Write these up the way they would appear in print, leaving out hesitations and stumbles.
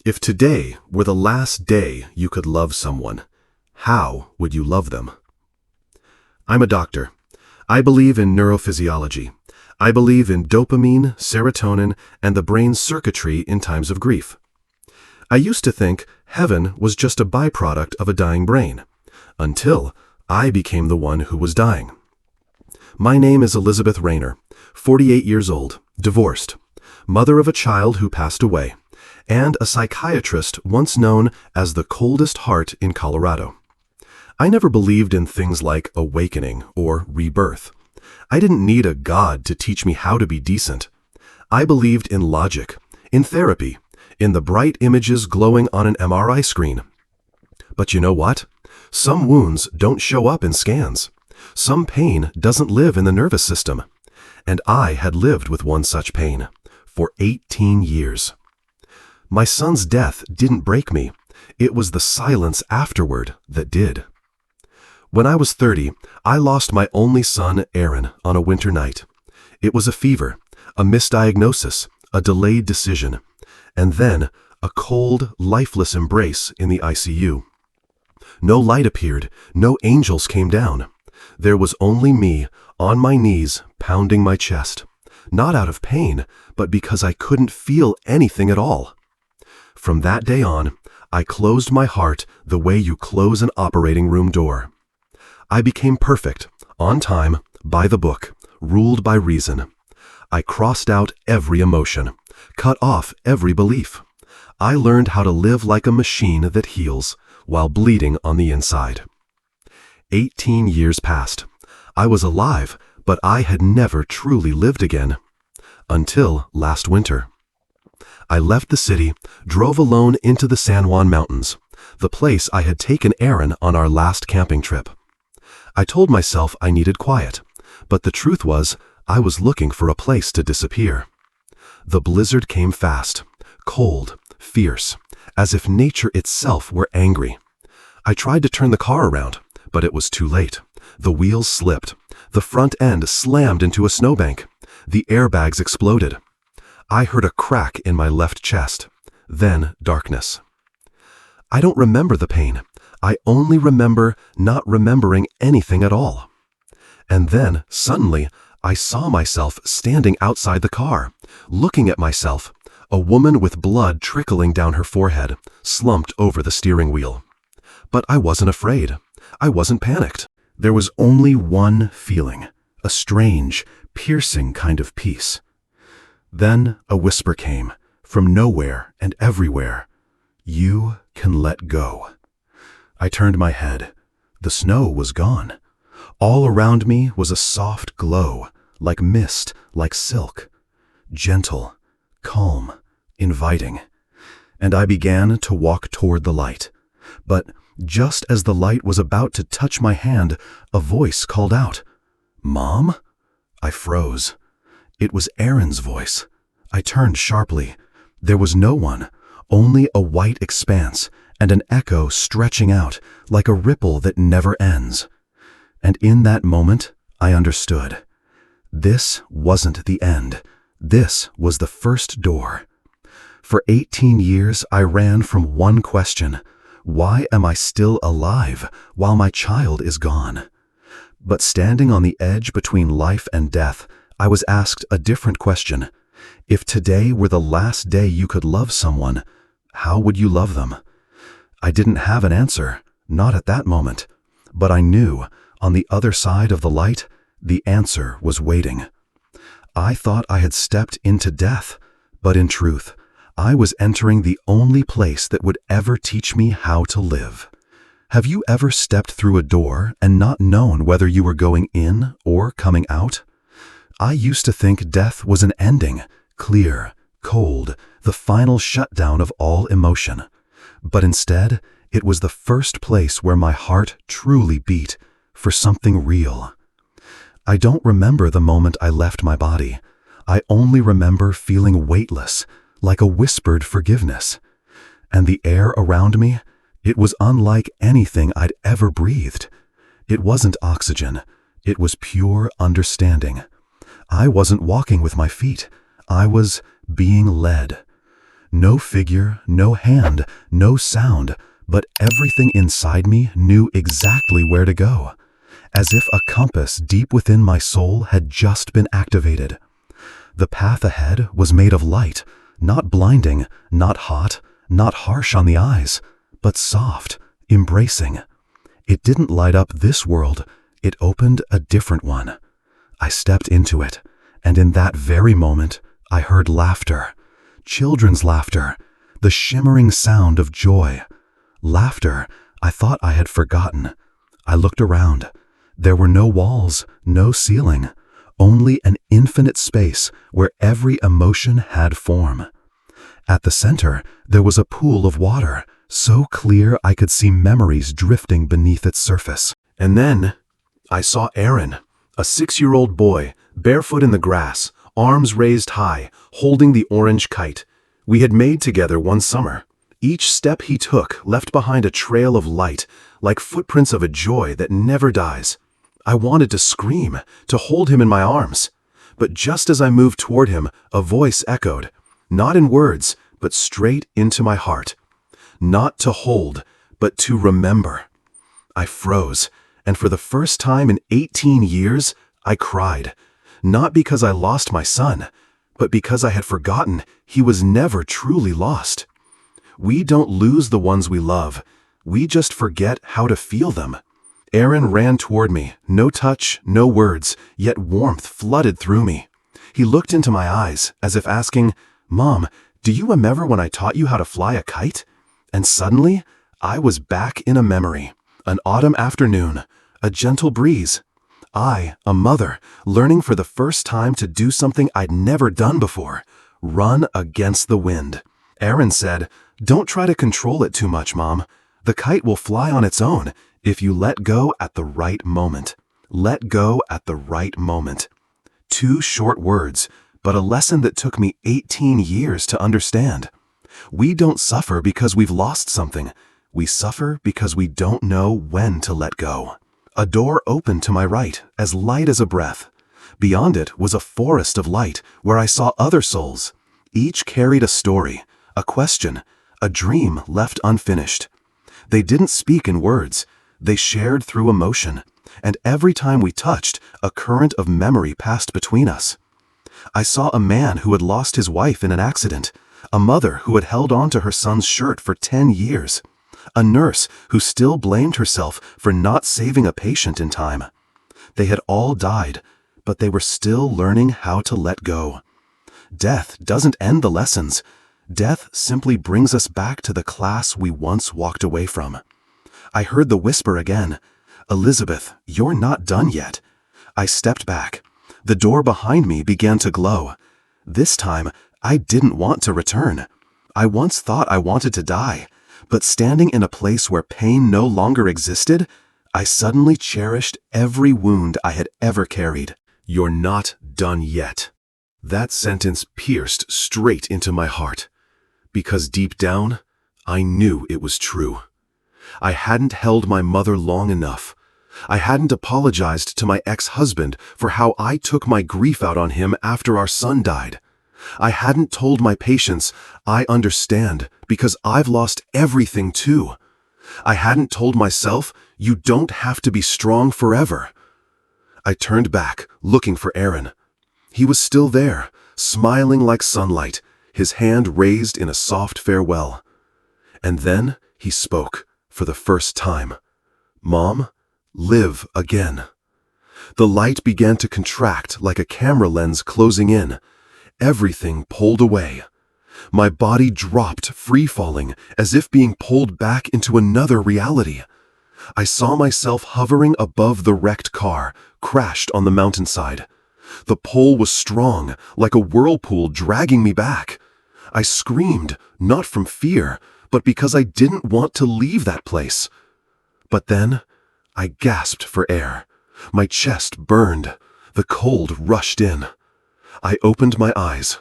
If today were the last day you could love someone, how would you love them? I'm a doctor. I believe in neurophysiology. I believe in dopamine, serotonin, and the brain's circuitry in times of grief. I used to think heaven was just a byproduct of a dying brain, until I became the one who was dying. My name is Elizabeth Rayner, 48 years old, divorced, mother of a child who passed away, and a psychiatrist once known as the coldest heart in Colorado. I never believed in things like awakening or rebirth. I didn't need a god to teach me how to be decent. I believed in logic, in therapy, in the bright images glowing on an MRI screen. But you know what? Some wounds don't show up in scans. Some pain doesn't live in the nervous system. And I had lived with one such pain for 18 years. My son's death didn't break me. It was the silence afterward that did. When I was 30, I lost my only son, Aaron, on a winter night. It was a fever, a misdiagnosis, a delayed decision, and then a cold, lifeless embrace in the ICU. No light appeared, no angels came down. There was only me, on my knees, pounding my chest, not out of pain, but because I couldn't feel anything at all. From that day on, I closed my heart the way you close an operating room door. I became perfect, on time, by the book, ruled by reason. I crossed out every emotion, cut off every belief. I learned how to live like a machine that heals while bleeding on the inside. 18 years passed. I was alive, but I had never truly lived again. Until last winter. I left the city, drove alone into the San Juan Mountains, the place I had taken Aaron on our last camping trip. I told myself I needed quiet, but the truth was, I was looking for a place to disappear. The blizzard came fast, cold, fierce, as if nature itself were angry. I tried to turn the car around, but it was too late. The wheels slipped. The front end slammed into a snowbank. The airbags exploded. I heard a crack in my left chest, then darkness. I don't remember the pain. I only remember not remembering anything at all. And then, suddenly, I saw myself standing outside the car, looking at myself, a woman with blood trickling down her forehead, slumped over the steering wheel. But I wasn't afraid. I wasn't panicked. There was only one feeling, a strange, piercing kind of peace. Then a whisper came, from nowhere and everywhere. You can let go. I turned my head. The snow was gone. All around me was a soft glow, like mist, like silk. Gentle, calm, inviting. And I began to walk toward the light. But just as the light was about to touch my hand, a voice called out, "Mom?" I froze. It was Aaron's voice. I turned sharply. There was no one, only a white expanse and an echo stretching out like a ripple that never ends. And in that moment, I understood. This wasn't the end. This was the first door. For 18 years, I ran from one question. Why am I still alive while my child is gone? But standing on the edge between life and death, I was asked a different question. If today were the last day you could love someone, how would you love them? I didn't have an answer, not at that moment. But I knew, on the other side of the light, the answer was waiting. I thought I had stepped into death, but in truth, I was entering the only place that would ever teach me how to live. Have you ever stepped through a door and not known whether you were going in or coming out? I used to think death was an ending, clear, cold, the final shutdown of all emotion. But instead, it was the first place where my heart truly beat for something real. I don't remember the moment I left my body. I only remember feeling weightless, like a whispered forgiveness. And the air around me, it was unlike anything I'd ever breathed. It wasn't oxygen. It was pure understanding. I wasn't walking with my feet. I was being led. No figure, no hand, no sound, but everything inside me knew exactly where to go, as if a compass deep within my soul had just been activated. The path ahead was made of light, not blinding, not hot, not harsh on the eyes, but soft, embracing. It didn't light up this world, it opened a different one. I stepped into it, and in that very moment, I heard laughter. Children's laughter, the shimmering sound of joy. Laughter I thought I had forgotten. I looked around. There were no walls, no ceiling, only an infinite space where every emotion had form. At the center, there was a pool of water, so clear I could see memories drifting beneath its surface. And then, I saw Aaron, a 6-year-old boy, barefoot in the grass, arms raised high, holding the orange kite we had made together one summer. Each step he took left behind a trail of light, like footprints of a joy that never dies. I wanted to scream, to hold him in my arms. But just as I moved toward him, a voice echoed, not in words, but straight into my heart. Not to hold, but to remember. I froze, and for the first time in 18 years, I cried. Not because I lost my son, but because I had forgotten he was never truly lost. We don't lose the ones we love. We just forget how to feel them. Aaron ran toward me, no touch, no words, yet warmth flooded through me. He looked into my eyes, as if asking, "Mom, do you remember when I taught you how to fly a kite?" And suddenly, I was back in a memory. An autumn afternoon, a gentle breeze. I, a mother, learning for the first time to do something I'd never done before, run against the wind. Aaron said, "Don't try to control it too much, Mom. The kite will fly on its own if you let go at the right moment. Let go at the right moment." 2 short words, but a lesson that took me 18 years to understand. We don't suffer because we've lost something. We suffer because we don't know when to let go. A door opened to my right, as light as a breath. Beyond it was a forest of light where I saw other souls. Each carried a story, a question, a dream left unfinished. They didn't speak in words. They shared through emotion. And every time we touched, a current of memory passed between us. I saw a man who had lost his wife in an accident, a mother who had held on to her son's shirt for 10 years, a nurse who still blamed herself for not saving a patient in time. They had all died, but they were still learning how to let go. Death doesn't end the lessons. Death simply brings us back to the class we once walked away from. I heard the whisper again, "Elizabeth, you're not done yet." I stepped back. The door behind me began to glow. This time, I didn't want to return. I once thought I wanted to die, but standing in a place where pain no longer existed, I suddenly cherished every wound I had ever carried. "You're not done yet." That sentence pierced straight into my heart, because deep down, I knew it was true. I hadn't held my mother long enough. I hadn't apologized to my ex-husband for how I took my grief out on him after our son died. I hadn't told my patients, "I understand, because I've lost everything too." I hadn't told myself, "You don't have to be strong forever." I turned back, looking for Aaron. He was still there, smiling like sunlight, his hand raised in a soft farewell. And then he spoke, for the first time. "Mom, live again." The light began to contract like a camera lens closing in. Everything pulled away. My body dropped, free-falling, as if being pulled back into another reality. I saw myself hovering above the wrecked car, crashed on the mountainside. The pull was strong, like a whirlpool dragging me back. I screamed, not from fear, but because I didn't want to leave that place. But then, I gasped for air. My chest burned. The cold rushed in. I opened my eyes.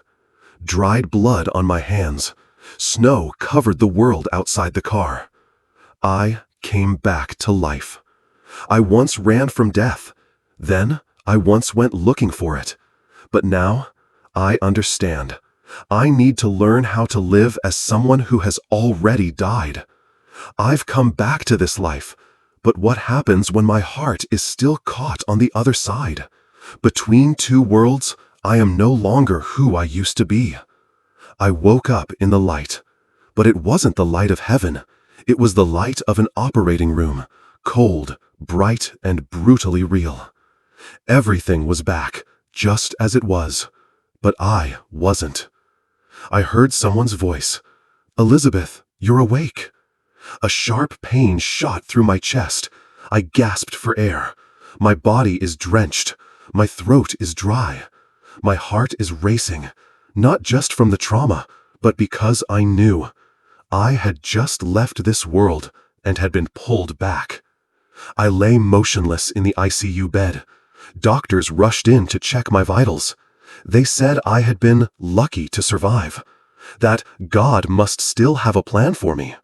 Dried blood on my hands. Snow covered the world outside the car. I came back to life. I once ran from death. Then, I once went looking for it. But now, I understand. I need to learn how to live as someone who has already died. I've come back to this life, but what happens when my heart is still caught on the other side? Between two worlds, I am no longer who I used to be. I woke up in the light, but it wasn't the light of heaven. It was the light of an operating room, cold, bright, and brutally real. Everything was back, just as it was, but I wasn't. I heard someone's voice. "Elizabeth, you're awake." A sharp pain shot through my chest. I gasped for air. My body is drenched. My throat is dry. My heart is racing, not just from the trauma, but because I knew. I had just left this world and had been pulled back. I lay motionless in the ICU bed. Doctors rushed in to check my vitals. They said I had been lucky to survive, that God must still have a plan for me.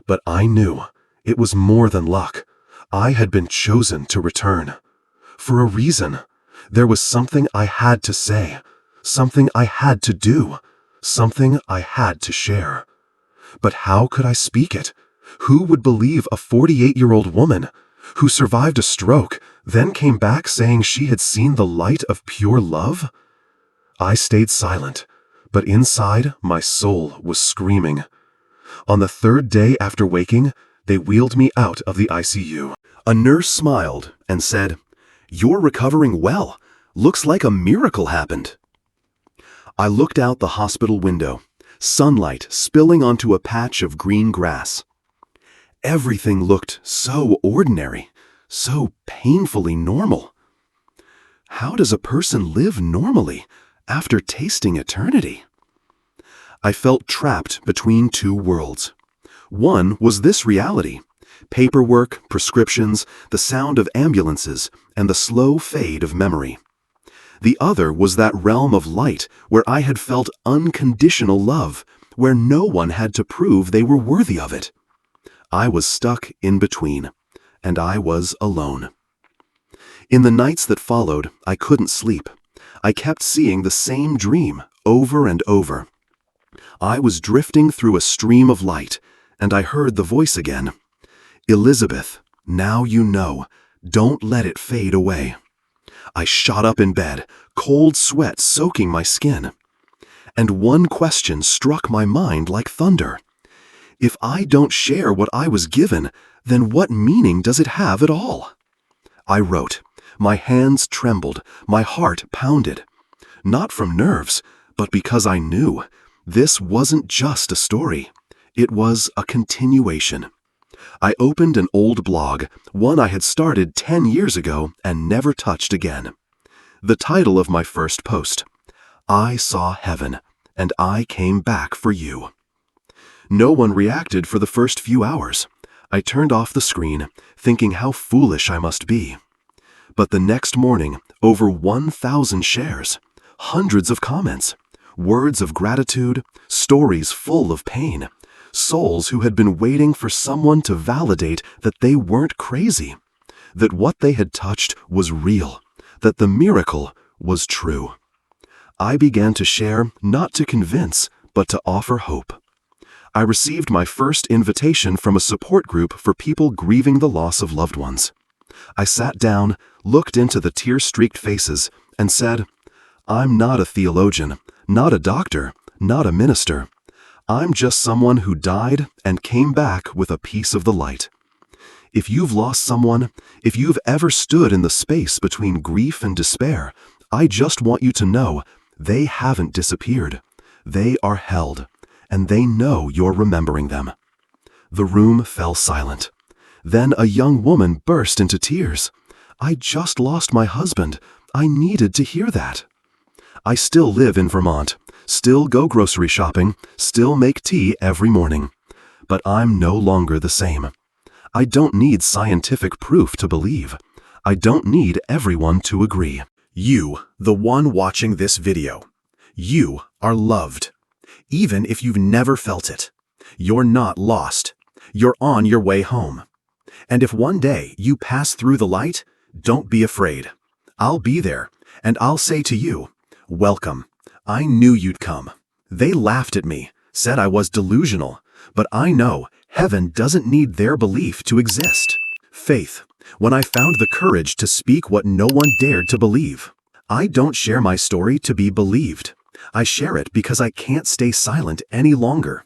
But I knew it was more than luck. I had been chosen to return. For a reason. There was something I had to say, something I had to do, something I had to share. But how could I speak it? Who would believe a 48-year-old woman who survived a stroke, then came back saying she had seen the light of pure love? I stayed silent, but inside my soul was screaming. On the third day after waking, they wheeled me out of the ICU. A nurse smiled and said, "You're recovering well. Looks like a miracle happened." I looked out the hospital window, sunlight spilling onto a patch of green grass. Everything looked so ordinary, so painfully normal. How does a person live normally after tasting eternity? I felt trapped between two worlds. One was this reality: paperwork, prescriptions, the sound of ambulances, and the slow fade of memory. The other was that realm of light where I had felt unconditional love, where no one had to prove they were worthy of it. I was stuck in between, and I was alone. In the nights that followed, I couldn't sleep. I kept seeing the same dream over and over. I was drifting through a stream of light, and I heard the voice again. "Elizabeth, now you know. Don't let it fade away." I shot up in bed, cold sweat soaking my skin. And one question struck my mind like thunder. If I don't share what I was given, then what meaning does it have at all? I wrote. My hands trembled, my heart pounded. Not from nerves, but because I knew. This wasn't just a story. It was a continuation. I opened an old blog, one I had started 10 years ago and never touched again. The title of my first post: "I saw heaven, and I came back for you." No one reacted for the first few hours. I turned off the screen, thinking how foolish I must be. But the next morning, over 1,000 shares, hundreds of comments, words of gratitude, stories full of pain, souls who had been waiting for someone to validate that they weren't crazy, that what they had touched was real, that the miracle was true. I began to share, not to convince, but to offer hope. I received my first invitation from a support group for people grieving the loss of loved ones. I sat down, looked into the tear-streaked faces, and said, "I'm not a theologian, not a doctor, not a minister. I'm just someone who died and came back with a piece of the light. If you've lost someone, if you've ever stood in the space between grief and despair, I just want you to know they haven't disappeared. They are held, and they know you're remembering them." The room fell silent. Then a young woman burst into tears. "I just lost my husband. I needed to hear that. I still live in Vermont, still go grocery shopping, still make tea every morning. But I'm no longer the same. I don't need scientific proof to believe. I don't need everyone to agree." You, the one watching this video, you are loved. Even if you've never felt it, you're not lost. You're on your way home. And if one day you pass through the light, don't be afraid. I'll be there, and I'll say to you, "Welcome. I knew you'd come. They laughed at me, said I was delusional, but I know heaven doesn't need their belief to exist. Faith, when I found the courage to speak what no one dared to believe. I don't share my story to be believed. I share it because I can't stay silent any longer.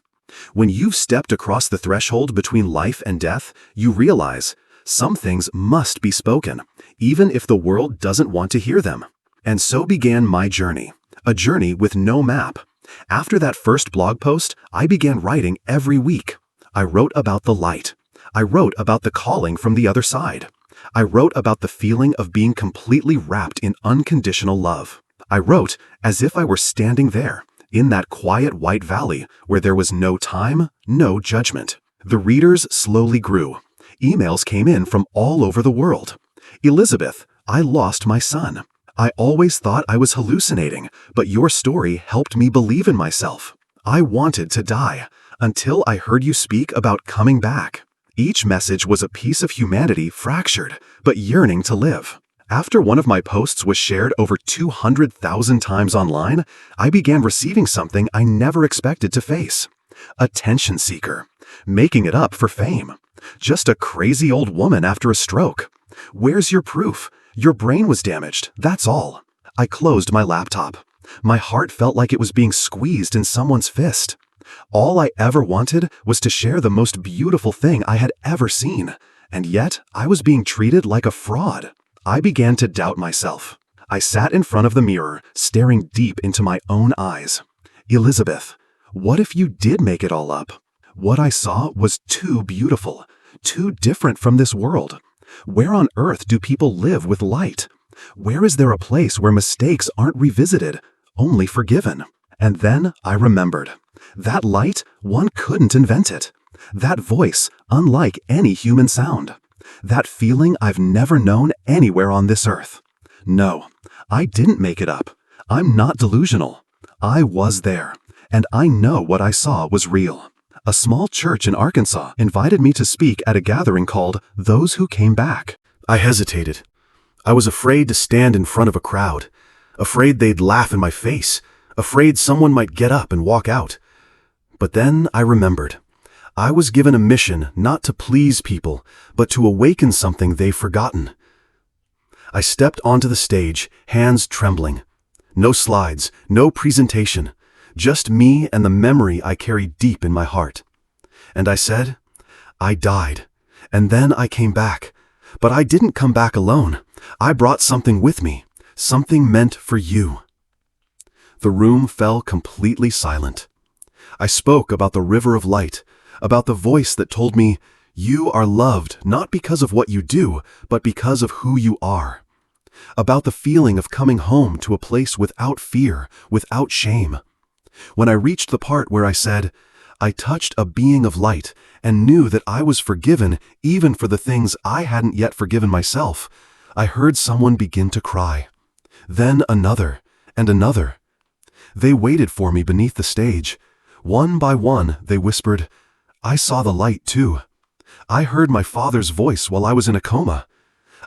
When you've stepped across the threshold between life and death, you realize some things must be spoken, even if the world doesn't want to hear them. And so began my journey, a journey with no map. After that first blog post, I began writing every week. I wrote about the light. I wrote about the calling from the other side. I wrote about the feeling of being completely wrapped in unconditional love. I wrote as if I were standing there, in that quiet white valley where there was no time, no judgment. The readers slowly grew. Emails came in from all over the world. Elizabeth, I lost my son. I always thought I was hallucinating, but your story helped me believe in myself. I wanted to die, until I heard you speak about coming back. Each message was a piece of humanity fractured, but yearning to live. After one of my posts was shared over 200,000 times online, I began receiving something I never expected to face. Attention seeker. Making it up for fame. Just a crazy old woman after a stroke. Where's your proof? Your brain was damaged, that's all. I closed my laptop. My heart felt like it was being squeezed in someone's fist. All I ever wanted was to share the most beautiful thing I had ever seen, and yet I was being treated like a fraud. I began to doubt myself. I sat in front of the mirror, staring deep into my own eyes. Elizabeth, what if you did make it all up? What I saw was too beautiful, too different from this world. Where on earth do people live with light? Where is there a place where mistakes aren't revisited, only forgiven? And then I remembered. That light, one couldn't invent it. That voice, unlike any human sound. That feeling I've never known anywhere on this earth. No, I didn't make it up. I'm not delusional. I was there, and I know what I saw was real. A small church in Arkansas invited me to speak at a gathering called Those Who Came Back. I hesitated. I was afraid to stand in front of a crowd, afraid they'd laugh in my face, afraid someone might get up and walk out. But then I remembered. I was given a mission not to please people, but to awaken something they've forgotten. I stepped onto the stage, hands trembling. No slides, no presentation, just me and the memory I carry deep in my heart. And I said, I died, and then I came back. But I didn't come back alone. I brought something with me, something meant for you. The room fell completely silent. I spoke about the river of light, about the voice that told me, you are loved not because of what you do, but because of who you are. About the feeling of coming home to a place without fear, without shame. When I reached the part where I said, I touched a being of light and knew that I was forgiven even for the things I hadn't yet forgiven myself, I heard someone begin to cry. Then another, and another. They waited for me beneath the stage. One by one, they whispered, I saw the light too. I heard my father's voice while I was in a coma.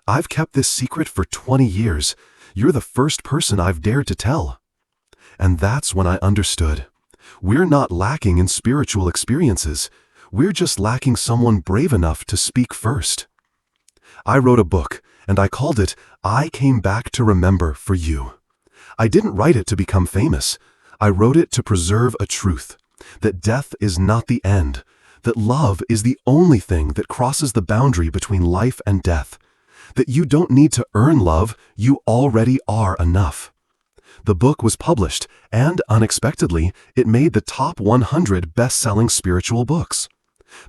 I've kept this secret for 20 years. You're the first person I've dared to tell. And that's when I understood. We're not lacking in spiritual experiences. We're just lacking someone brave enough to speak first. I wrote a book, and I called it I Came Back to Remember for You. I didn't write it to become famous. I wrote it to preserve a truth, that death is not the end, that love is the only thing that crosses the boundary between life and death, that you don't need to earn love, you already are enough. The book was published, and unexpectedly, it made the top 100 best-selling spiritual books.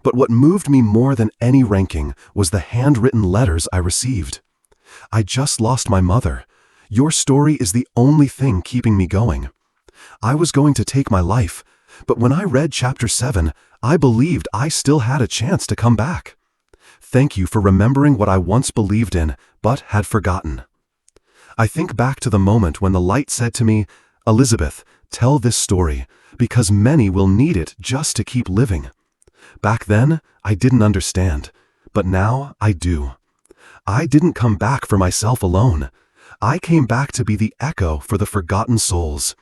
But what moved me more than any ranking was the handwritten letters I received. I just lost my mother. Your story is the only thing keeping me going. I was going to take my life, but when I read Chapter 7, I believed I still had a chance to come back. Thank you for remembering what I once believed in, but had forgotten. I think back to the moment when the light said to me, Elizabeth, tell this story, because many will need it just to keep living. Back then, I didn't understand, but now I do. I didn't come back for myself alone. I came back to be the echo for the forgotten souls.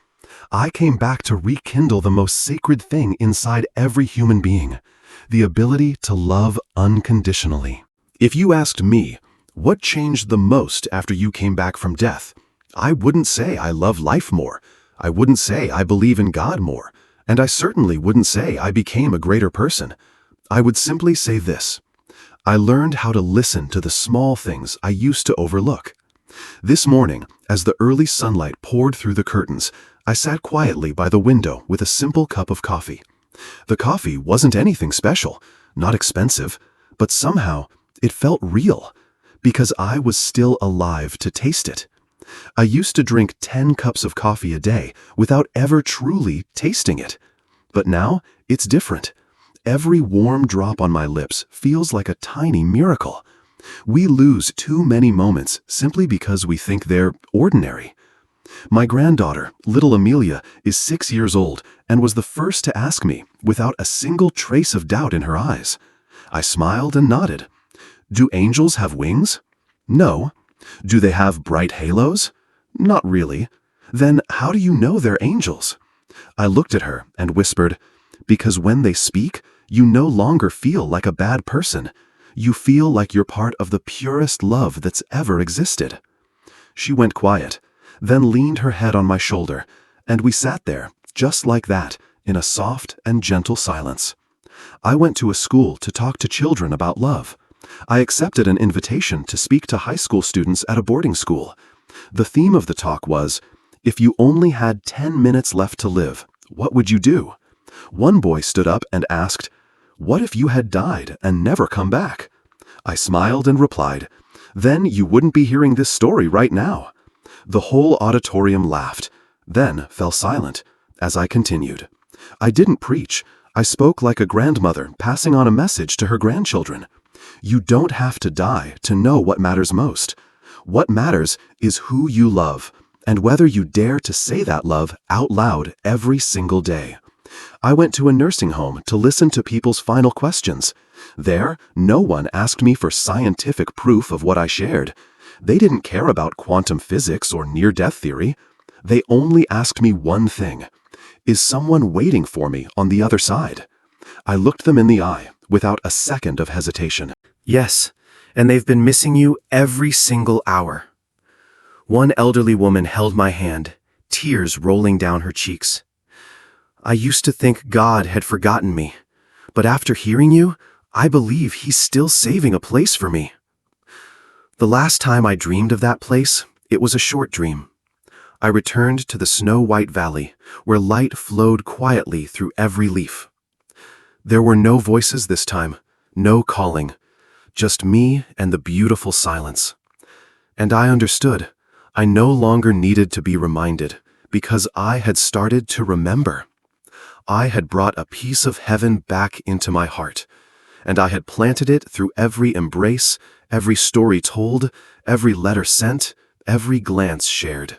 I came back to rekindle the most sacred thing inside every human being, the ability to love unconditionally. If you asked me, what changed the most after you came back from death, I wouldn't say I love life more. I wouldn't say I believe in God more. And I certainly wouldn't say I became a greater person. I would simply say this: I learned how to listen to the small things I used to overlook. This morning, as the early sunlight poured through the curtains, I sat quietly by the window with a simple cup of coffee. The coffee wasn't anything special, not expensive, but somehow it felt real, because I was still alive to taste it. I used to drink 10 cups of coffee a day without ever truly tasting it. But now, it's different. Every warm drop on my lips feels like a tiny miracle. We lose too many moments simply because we think they're ordinary. My granddaughter, little Amelia, is 6 years old and was the first to ask me, without a single trace of doubt in her eyes. I smiled and nodded. Do angels have wings? No. Do they have bright halos? Not really. Then how do you know they're angels? I looked at her and whispered, because when they speak, you no longer feel like a bad person. You feel like you're part of the purest love that's ever existed. She went quiet, then leaned her head on my shoulder, and we sat there, just like that, in a soft and gentle silence. I went to a school to talk to children about love. I accepted an invitation to speak to high school students at a boarding school. The theme of the talk was, if you only had 10 minutes left to live, what would you do? One boy stood up and asked, what if you had died and never come back? I smiled and replied, then you wouldn't be hearing this story right now. The whole auditorium laughed, then fell silent, as I continued. I didn't preach. I spoke like a grandmother passing on a message to her grandchildren. You don't have to die to know what matters most. What matters is who you love, and whether you dare to say that love out loud every single day. I went to a nursing home to listen to people's final questions. There, no one asked me for scientific proof of what I shared. They didn't care about quantum physics or near-death theory. They only asked me one thing: is someone waiting for me on the other side? I looked them in the eye without a second of hesitation. Yes, and they've been missing you every single hour. One elderly woman held my hand, tears rolling down her cheeks. I used to think God had forgotten me, but after hearing you, I believe He's still saving a place for me. The last time I dreamed of that place, it was a short dream. I returned to the snow-white valley, where light flowed quietly through every leaf. There were no voices this time, no calling, just me and the beautiful silence. And I understood. I no longer needed to be reminded, because I had started to remember. I had brought a piece of heaven back into my heart, and I had planted it through every embrace, every story told, every letter sent, every glance shared.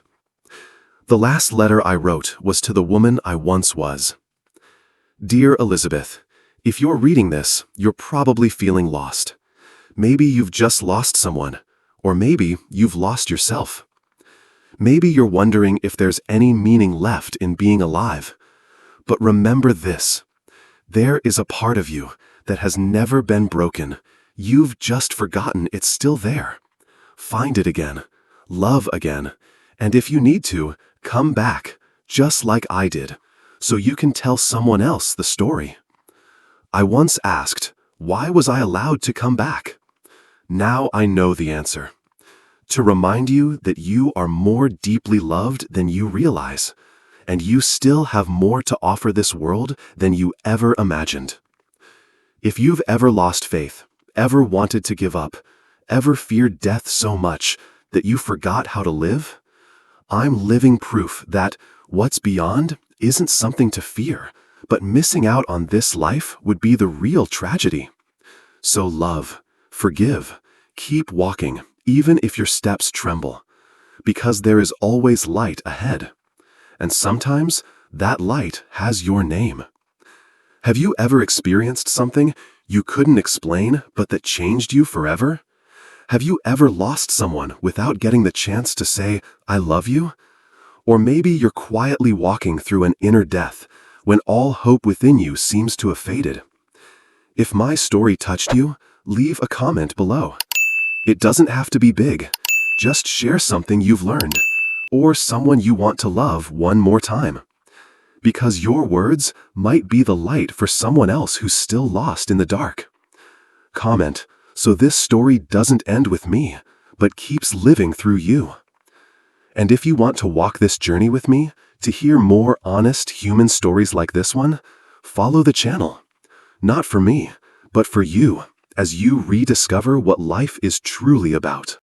The last letter I wrote was to the woman I once was. Dear Elizabeth, if you're reading this, you're probably feeling lost. Maybe you've just lost someone, or maybe you've lost yourself. Maybe you're wondering if there's any meaning left in being alive. But remember this: there is a part of you that has never been broken. You've just forgotten it's still there. Find it again, love again, and if you need to, come back, just like I did, so you can tell someone else the story. I once asked, why was I allowed to come back? Now I know the answer. To remind you that you are more deeply loved than you realize, and you still have more to offer this world than you ever imagined. If you've ever lost faith, ever wanted to give up, ever feared death so much that you forgot how to live, I'm living proof that what's beyond isn't something to fear, but missing out on this life would be the real tragedy. So love, forgive, keep walking, even if your steps tremble, because there is always light ahead. And sometimes that light has your name. Have you ever experienced something you couldn't explain but that changed you forever? Have you ever lost someone without getting the chance to say, I love you? Or maybe you're quietly walking through an inner death when all hope within you seems to have faded. If my story touched you, leave a comment below. It doesn't have to be big. Just share something you've learned, or someone you want to love one more time. Because your words might be the light for someone else who's still lost in the dark. Comment, so this story doesn't end with me, but keeps living through you. And if you want to walk this journey with me, to hear more honest human stories like this one, follow the channel. Not for me, but for you, as you rediscover what life is truly about.